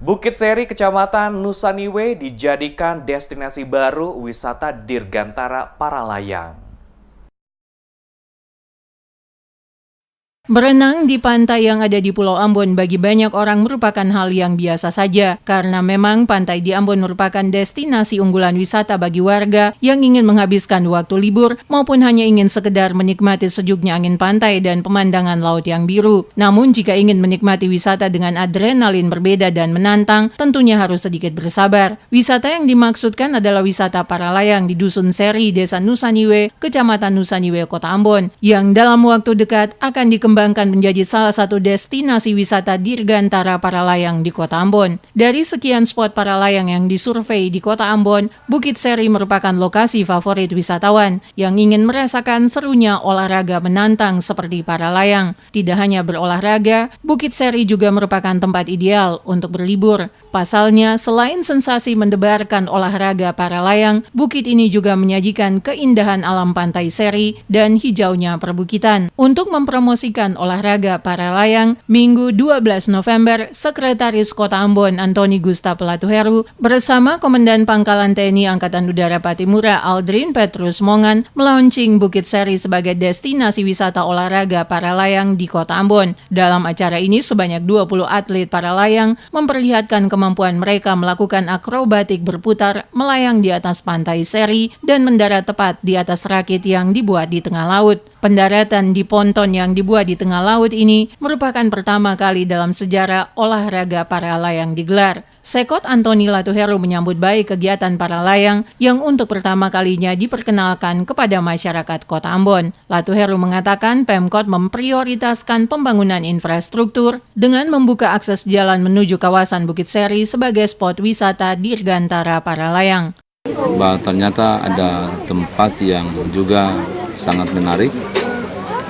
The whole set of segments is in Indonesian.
Bukit Seri, Kecamatan Nusaniwe dijadikan destinasi baru wisata Dirgantara para layang. Berenang di pantai yang ada di Pulau Ambon bagi banyak orang merupakan hal yang biasa saja, karena memang pantai di Ambon merupakan destinasi unggulan wisata bagi warga yang ingin menghabiskan waktu libur maupun hanya ingin sekedar menikmati sejuknya angin pantai dan pemandangan laut yang biru. Namun jika ingin menikmati wisata dengan adrenalin berbeda dan menantang, tentunya harus sedikit bersabar. Wisata yang dimaksudkan adalah wisata para layang di Dusun Seri, Desa Nusaniwe, Kecamatan Nusaniwe, Kota Ambon, yang dalam waktu dekat akan dikembangkan menjadi salah satu destinasi wisata dirgantara para layang di Kota Ambon. Dari sekian spot para layang yang disurvei di Kota Ambon, Bukit Seri merupakan lokasi favorit wisatawan yang ingin merasakan serunya olahraga menantang seperti para layang. Tidak hanya berolahraga, Bukit Seri juga merupakan tempat ideal untuk berlibur. Pasalnya, selain sensasi mendebarkan olahraga para layang, bukit ini juga menyajikan keindahan alam pantai Seri dan hijaunya perbukitan. Untuk mempromosikan olahraga para layang, Minggu 12 November, Sekretaris Kota Ambon Antoni Gusta Pelatuheru bersama Komandan Pangkalan TNI Angkatan Udara Patimura Aldrin Petrus Mongan melaunching Bukit Seri sebagai destinasi wisata olahraga para layang di Kota Ambon. Dalam acara ini, sebanyak 20 atlet para layang memperlihatkan kemampuan mereka melakukan akrobatik berputar melayang di atas pantai Seri dan mendarat tepat di atas rakit yang dibuat di tengah laut. Pendaratan di ponton yang dibuat di tengah laut ini merupakan pertama kali dalam sejarah olahraga para layang digelar. Sekot Antoni Latuheru menyambut baik kegiatan para layang yang untuk pertama kalinya diperkenalkan kepada masyarakat Kota Ambon. Latuheru mengatakan Pemkot memprioritaskan pembangunan infrastruktur dengan membuka akses jalan menuju kawasan Bukit Seri sebagai spot wisata dirgantara para layang. Ternyata ada tempat yang juga sangat menarik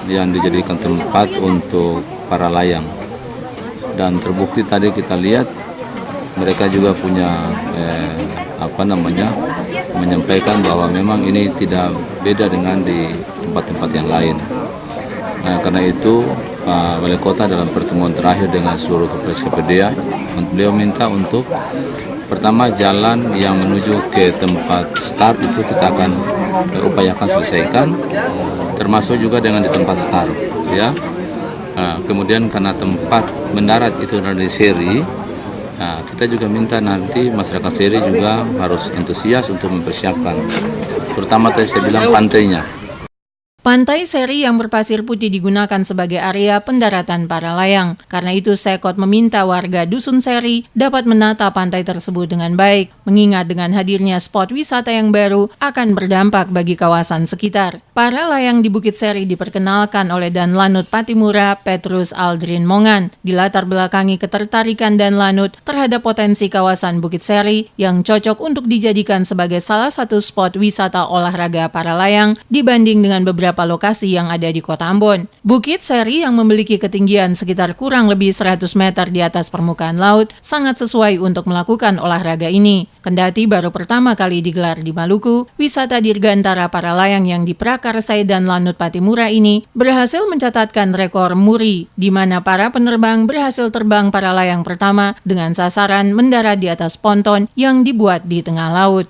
yang dijadikan tempat untuk para layang, dan terbukti tadi kita lihat mereka juga punya menyampaikan bahwa memang ini tidak beda dengan di tempat-tempat yang lain. Karena itu Pak Wali Kota dalam pertemuan terakhir dengan seluruh kepala SKPD, beliau minta untuk pertama jalan yang menuju ke tempat start itu kita akan upayakan selesaikan, termasuk juga dengan di tempat start, ya. Kemudian karena tempat mendarat itu ada di Seri, kita juga minta nanti masyarakat Seri juga harus antusias untuk mempersiapkan, terutama tadi saya bilang pantainya. Pantai Seri yang berpasir putih digunakan sebagai area pendaratan para layang. Karena itu Sekot meminta warga Dusun Seri dapat menata pantai tersebut dengan baik, mengingat dengan hadirnya spot wisata yang baru akan berdampak bagi kawasan sekitar. Para layang di Bukit Seri diperkenalkan oleh Danlanut Patimura Petrus Aldrin Mongan, dilatar belakangi ketertarikan Danlanut terhadap potensi kawasan Bukit Seri yang cocok untuk dijadikan sebagai salah satu spot wisata olahraga para layang dibanding dengan beberapa lokasi yang ada di Kota Ambon. Bukit Seri yang memiliki ketinggian sekitar kurang lebih 100 meter di atas permukaan laut sangat sesuai untuk melakukan olahraga ini. Kendati baru pertama kali digelar di Maluku, wisata dirgantara para layang yang diprakarsai Danlanut Patimura ini berhasil mencatatkan rekor muri, di mana para penerbang berhasil terbang para layang pertama dengan sasaran mendarat di atas ponton yang dibuat di tengah laut.